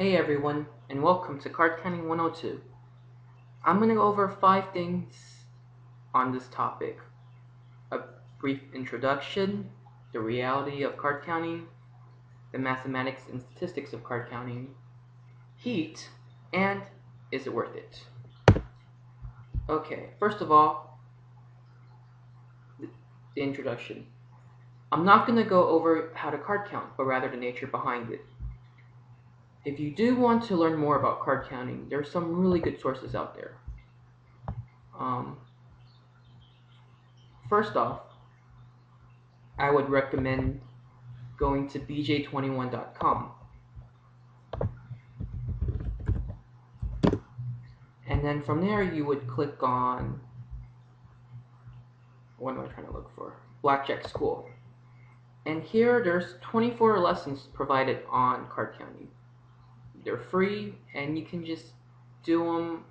Hey everyone, and welcome to Card Counting 102. I'm going to go over 5 things on this topic. A brief introduction, the reality of card counting, the mathematics and statistics of card counting, heat, and is it worth it? Okay, first of all, the introduction. I'm not going to go over how to card count, but rather the nature behind it. If you do want to learn more about card counting, there's some really good sources out there. First off, I would recommend going to bj21.com. And then from there you would click on, what am I trying to look for? Blackjack School. And here there's 24 lessons provided on card counting. They're free and you can just do them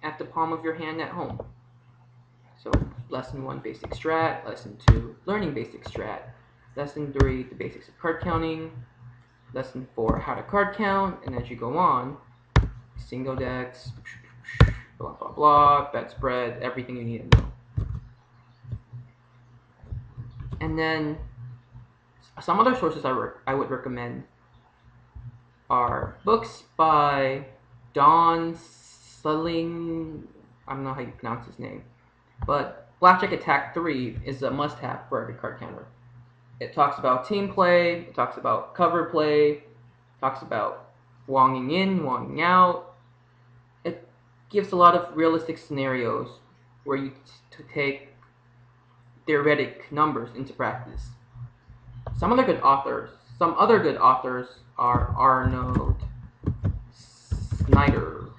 at the palm of your hand at home. So lesson 1, basic strat. Lesson 2, learning basic strat. Lesson 3, the basics of card counting. Lesson 4, how to card count. And as you go on, single decks, blah blah blah, bet spread, everything you need to know. And then some other sources I would recommend are books by Don Sling. I don't know how you pronounce his name, but Blackjack Attack 3 is a must-have for every card counter. It talks about team play, it talks about cover play, it talks about wonging in, wonging out. It gives a lot of realistic scenarios where you take theoretic numbers into practice. Some other good authors are Arnold Snyder.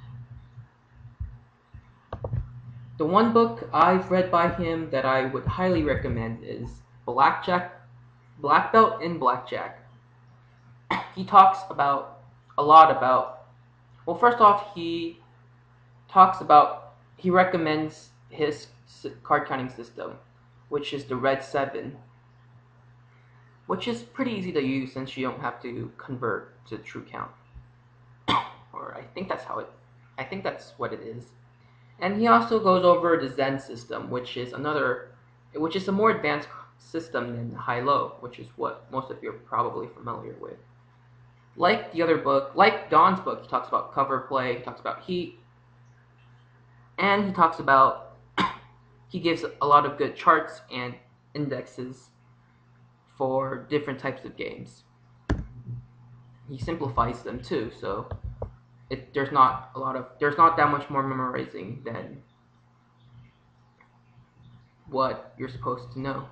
The one book I've read by him that I would highly recommend is Black Belt in Blackjack. He talks about a lot about, well, first off, he recommends his card counting system, which is the Red 7, which is pretty easy to use since you don't have to convert to true count. Or I think that's what it is. And he also goes over the Zen system, which is a more advanced system than high-low, which is what most of you are probably familiar with. Like the other book, like Don's book, he talks about cover play, he talks about heat, and he gives a lot of good charts and indexes for different types of games. He simplifies them too, so there's not that much more memorizing than what you're supposed to know.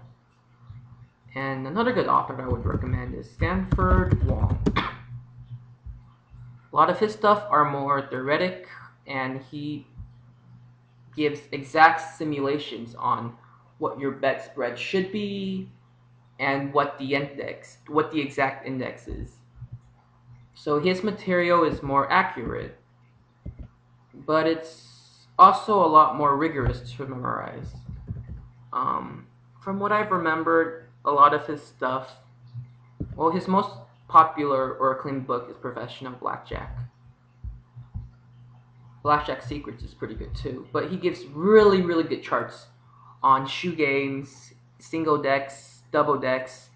And another good author I would recommend is Stanford Wong. A lot of his stuff are more theoretic, and he gives exact simulations on what your bet spread should be and what the exact index is. So his material is more accurate, but it's also a lot more rigorous to memorize. From what I've remembered, a lot of his stuff, well, his most popular or acclaimed book is Professional Blackjack. Blackjack Secrets is pretty good too, but he gives really, really good charts on shoe games, single decks, double decks,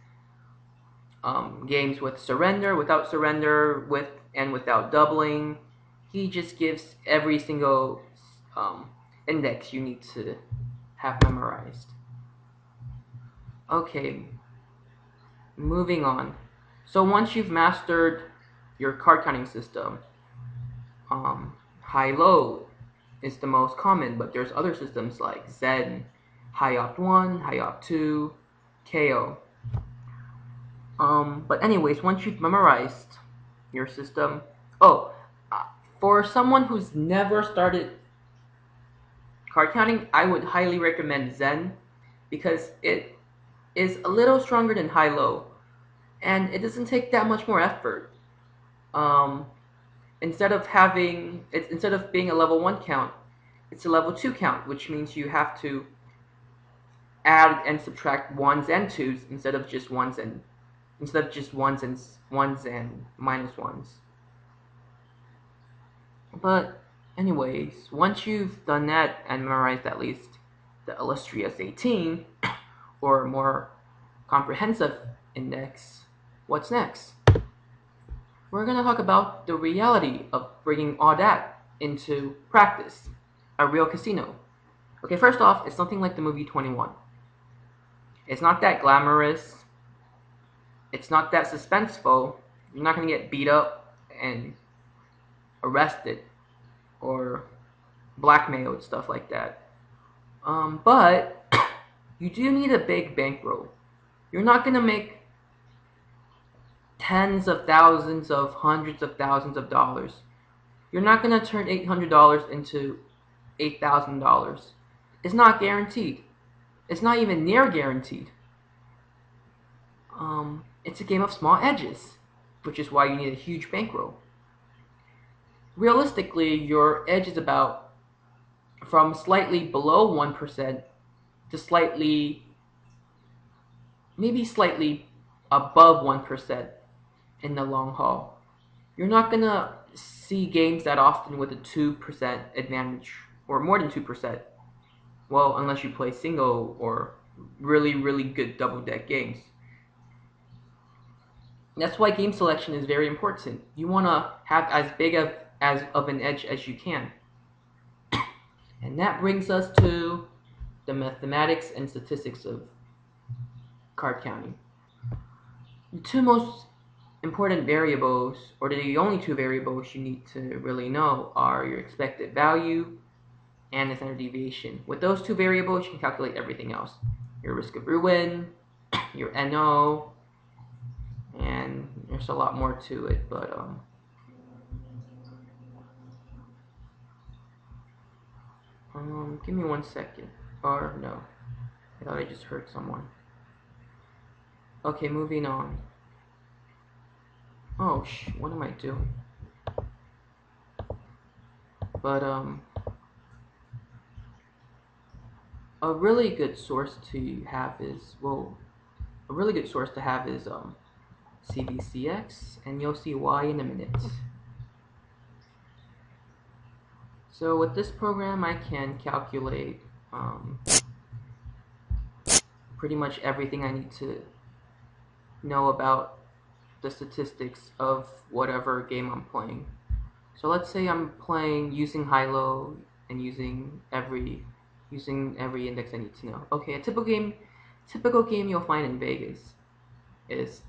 games with surrender, without surrender, with and without doubling. He just gives every single index you need to have memorized. Okay, moving on. So once you've mastered your card counting system, high-low is the most common, but there's other systems like Zen, High-Opt1, High-Opt2, KO. But anyways, once you've memorized your system, for someone who's never started card counting, I would highly recommend Zen because it is a little stronger than high-low, and it doesn't take that much more effort. Instead of being a level 1 count, it's a level 2 count, which means you have to add and subtract 1s and 2s instead of just ones and minus 1s. But anyways, once you've done that and memorized at least the illustrious 18 or more comprehensive index, what's next? We're going to talk about the reality of bringing all that into practice, a real casino. Okay, first off, it's nothing like the movie 21. It's not that glamorous. It's not that suspenseful. You're not going to get beat up and arrested or blackmailed, stuff like that. But you do need a big bankroll. You're not going to make tens of thousands of hundreds of thousands of dollars. You're not going to turn $800 into $8,000. It's not guaranteed. It's not even near guaranteed. It's a game of small edges, which is why you need a huge bankroll. Realistically, your edge is about from slightly below 1% to maybe slightly above 1% in the long haul. You're not going to see games that often with a 2% advantage, or more than 2%. Well, unless you play single or really, really good double deck games. That's why game selection is very important. You want to have as big of an edge as you can. And that brings us to the mathematics and statistics of card counting. The two most important variables, or the only two variables you need to really know, are your expected value and the standard deviation. With those two variables, you can calculate everything else. Your risk of ruin, your NO, and there's a lot more to it, but give me 1 second. Or no, I thought I just heard someone. Okay, moving on. Oh what am I doing? But a really good source to have is CVCX, and you'll see why in a minute. So with this program, I can calculate pretty much everything I need to know about the statistics of whatever game I'm playing. So let's say I'm playing using high-low and using every index I need to know. Okay, a typical game you'll find in Vegas is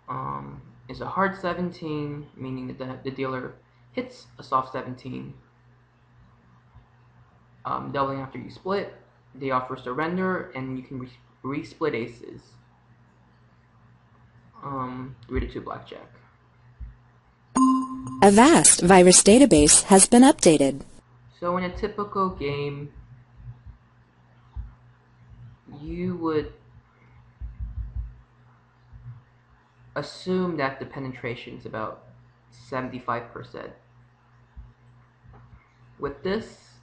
a hard 17, meaning that the dealer hits a soft 17, doubling after you split. They offer surrender, and you can re-split aces. 3 to 2 blackjack. A vast virus database has been updated. So in a typical game, you would assume that the penetration is about 75%. With this,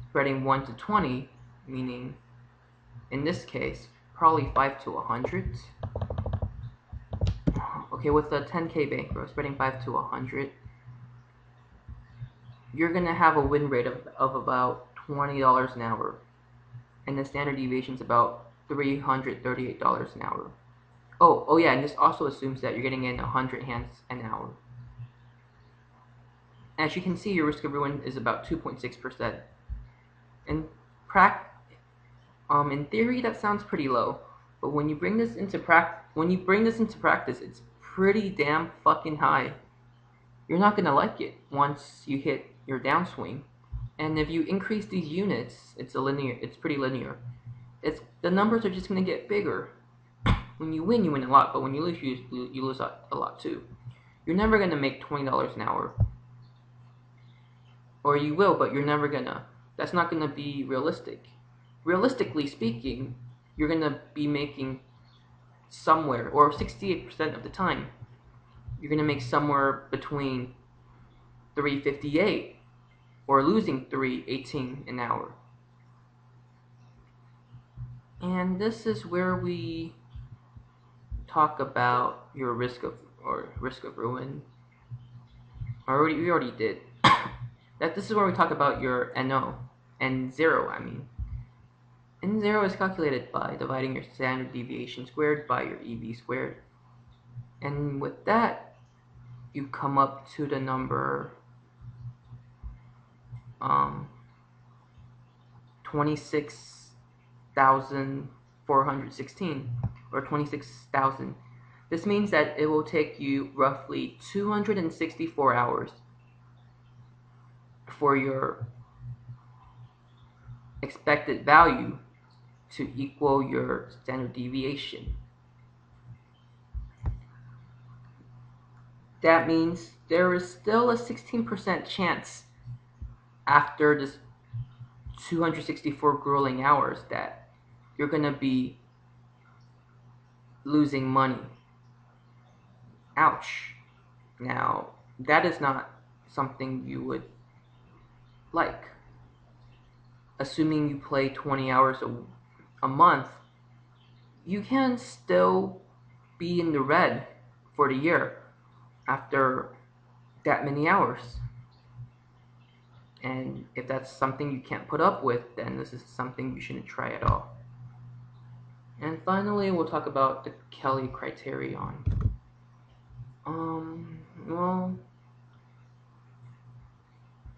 spreading 1 to 20, meaning in this case, probably 5 to 100. Okay, with the 10k bankroll, spreading 5 to 100, you're going to have a win rate of about $20 an hour. And the standard deviation is about $338 an hour. Oh yeah, and this also assumes that you're getting in 100 hands an hour. As you can see, your risk of ruin is about 2.6%. In theory, that sounds pretty low, but when you bring this into practice, it's pretty damn fucking high. You're not gonna like it once you hit your downswing, and if you increase these units, it's pretty linear. The numbers are just gonna get bigger. When you win a lot, but when you lose, you lose a lot too. You're never gonna make $20 an hour. Or you will, but you're never gonna. That's not gonna be realistic. Realistically speaking, you're gonna be making somewhere, or 68% of the time, you're gonna make somewhere between $358 or losing $318 an hour. And this is where we talk about your risk of ruin. We already did. That this is where we talk about your NO. N0, I mean. N0 is calculated by dividing your standard deviation squared by your EV squared. And with that, you come up to the number 26,416, or 26,000. This means that it will take you roughly 264 hours for your expected value to equal your standard deviation. That means there is still a 16% chance after this 264 grueling hours that you're going to be losing money. Ouch. Now, that is not something you would like. Assuming you play 20 hours a month, you can still be in the red for the year after that many hours. And if that's something you can't put up with, then this is something you shouldn't try at all. And finally, we'll talk about the Kelly criterion. Well,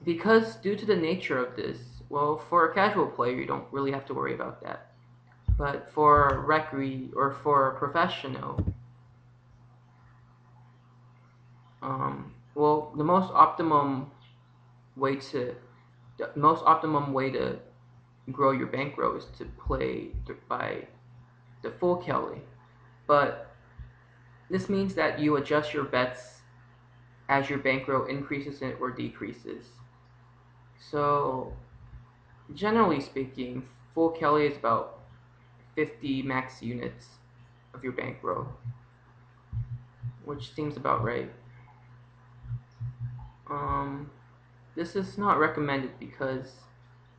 because due to the nature of this, well, for a casual player, you don't really have to worry about that. But for a recre or for a professional, well, the most optimum way to grow your bankroll is to play by the full Kelly. But this means that you adjust your bets as your bankroll increases or decreases. So, generally speaking, full Kelly is about 50 max units of your bankroll, which seems about right. This is not recommended because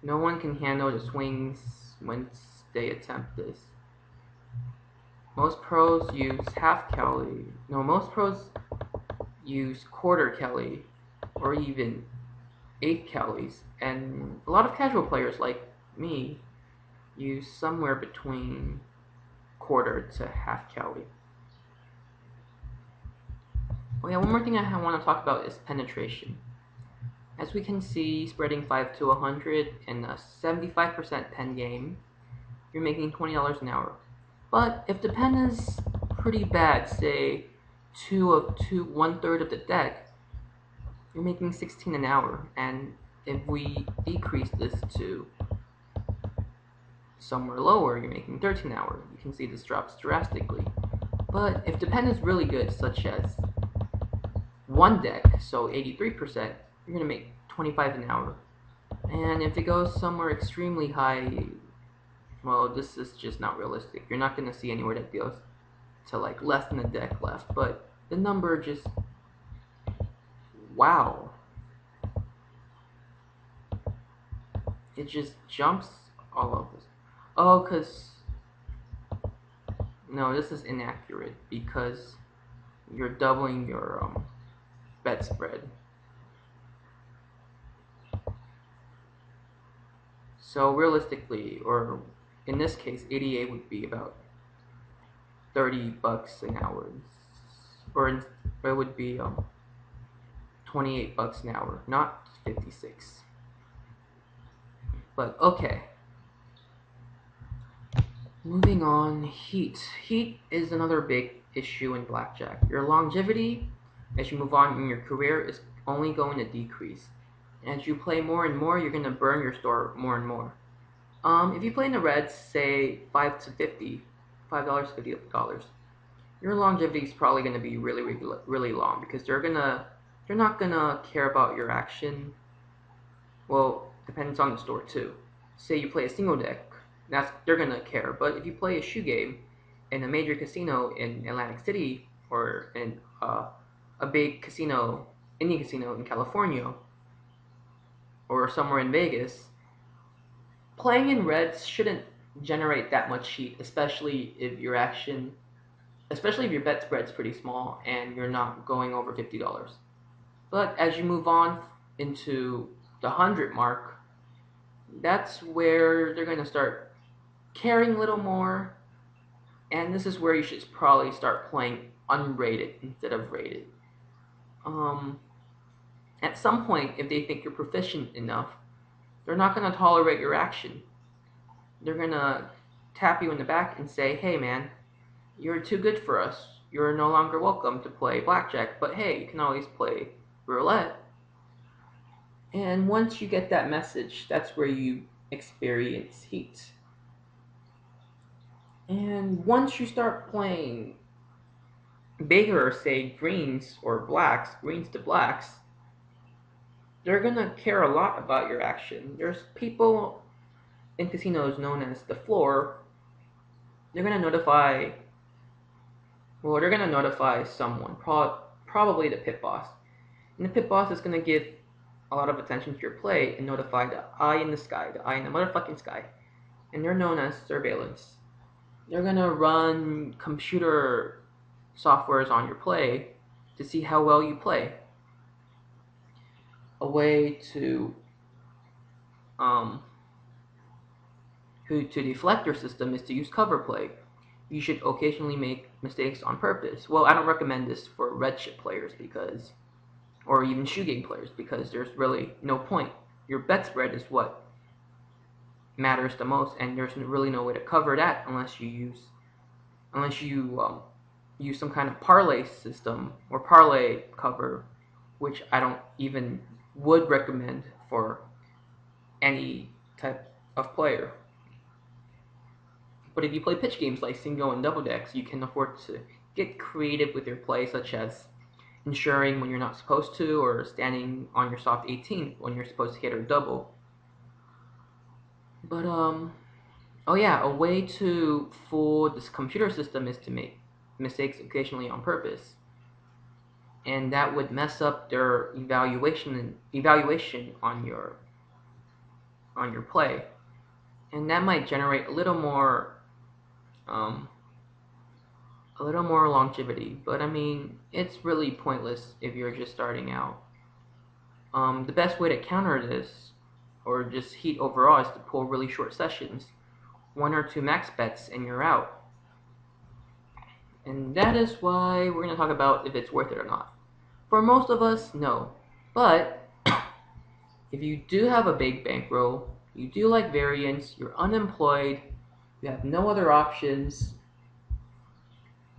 no one can handle the swings once they attempt this. Most pros use half Kelly. No, most pros use quarter Kelly or even 8 Kellys, and a lot of casual players like me use somewhere between quarter to half Kelly. Oh yeah, one more thing I want to talk about is penetration. As we can see, spreading 5 to 100 in a 75% pen game, you're making $20 an hour. But if the pen is pretty bad, say 1/3 of the deck, you're making 16 an hour. And if we decrease this to somewhere lower, you're making 13 an hour. You can see this drops drastically. But if the pen is really good, such as one deck, so 83%, you're going to make 25 an hour. And if it goes somewhere extremely high, well, this is just not realistic. You're not going to see anywhere that goes to like less than a deck left, but the number just, wow. It just jumps all of this. Oh, because, no, this is inaccurate because you're doubling your bet spread. So realistically, or in this case, 88 would be about $30 an hour, or it would be $28 an hour, not 56. But okay. Moving on, heat. Heat is another big issue in blackjack. Your longevity, as you move on in your career, is only going to decrease. As you play more and more, you're going to burn your store more and more. If you play in the reds, say $5 to $50, $50, your longevity is probably going to be really long because they're not gonna care about your action. Well, depends on the store too. Say you play a single deck, they're gonna care. But if you play a shoe game in a major casino in Atlantic City or in a big casino, Indian casino in California or somewhere in Vegas, playing in reds shouldn't generate that much heat, especially if your bet spread's pretty small and you're not going over $50. But as you move on into the 100 mark, that's where they're going to start caring a little more. And this is where you should probably start playing unrated instead of rated. Um, at some point, if they think you're proficient enough, they're not going to tolerate your action. They're going to tap you in the back and say, hey man, you're too good for us. You're no longer welcome to play blackjack, but hey, you can always play roulette. And once you get that message, that's where you experience heat. And once you start playing bigger, say greens or blacks, greens to blacks, they're gonna care a lot about your action. There's people in casinos known as the floor. They're gonna notify, well, they're gonna notify someone, probably the pit boss. And the pit boss is gonna give a lot of attention to your play and notify the eye in the sky, the eye in the motherfucking sky. And they're known as surveillance. They're gonna run computer softwares on your play to see how well you play. A way um, to deflect your system is to use cover play. You should occasionally make mistakes on purpose. Well, I don't recommend this for red chip players because, or even shoe game players, because there's really no point. Your bet spread is what matters the most, and there's really no way to cover that unless you use some kind of parlay system or parlay cover, which I don't even would recommend for any type of player. But if you play pitch games like single and double decks, you can afford to get creative with your play, such as ensuring when you're not supposed to, or standing on your soft 18 when you're supposed to hit or double. But oh yeah, a way to fool this computer system is to make mistakes occasionally on purpose, and that would mess up their evaluation on your play, and that might generate um, a little more longevity. But I mean, it's really pointless if you're just starting out. The best way to counter this, or just heat overall, is to pull really short sessions, one or two max bets, and you're out. And that is why we're going to talk about if it's worth it or not. For most of us, no. But if you do have a big bankroll, you do like variance, you're unemployed, you have no other options,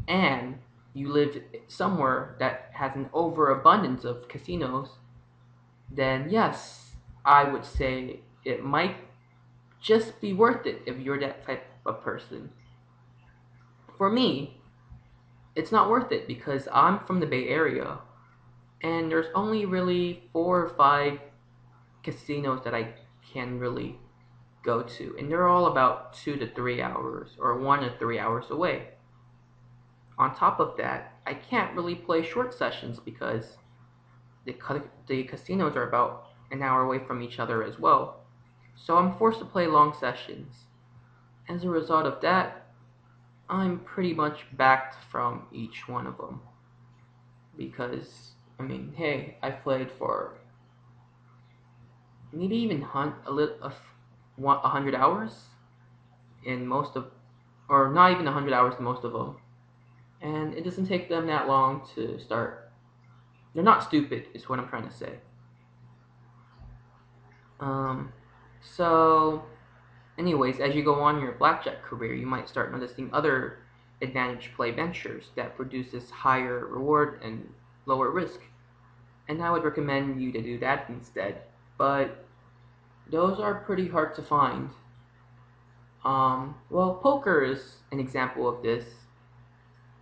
and you live somewhere that has an overabundance of casinos, then yes, I would say it might just be worth it if you're that type of person. For me, it's not worth it because I'm from the Bay Area and there's only really 4 or 5 casinos that I can really go to, and they're all about 2 to 3 hours or 1 to 3 hours away. On top of that, I can't really play short sessions because the casinos are about an hour away from each other as well. So I'm forced to play long sessions. As a result of that, I'm pretty much backed from each one of them. Because, I mean, hey, I played for maybe even a little of 100 hours in most of, or not even 100 hours in most of them. And it doesn't take them that long to start. They're not stupid, is what I'm trying to say. Um, so, anyways, as you go on your blackjack career, you might start noticing other advantage play ventures that produces higher reward and lower risk. And I would recommend you to do that instead. But those are pretty hard to find. Well, poker is an example of this.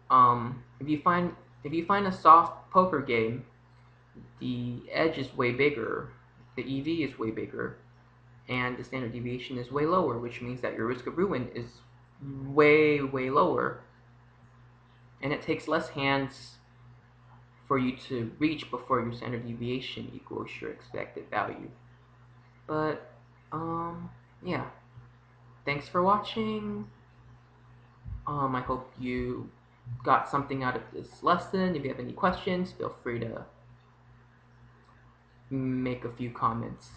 If you find a soft poker game, the edge is way bigger, the EV is way bigger, and the standard deviation is way lower, which means that your risk of ruin is way lower, and it takes less hands for you to reach before your standard deviation equals your expected value. But yeah, thanks for watching. I hope you got something out of this lesson. If you have any questions, feel free to make a few comments.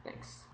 Thanks.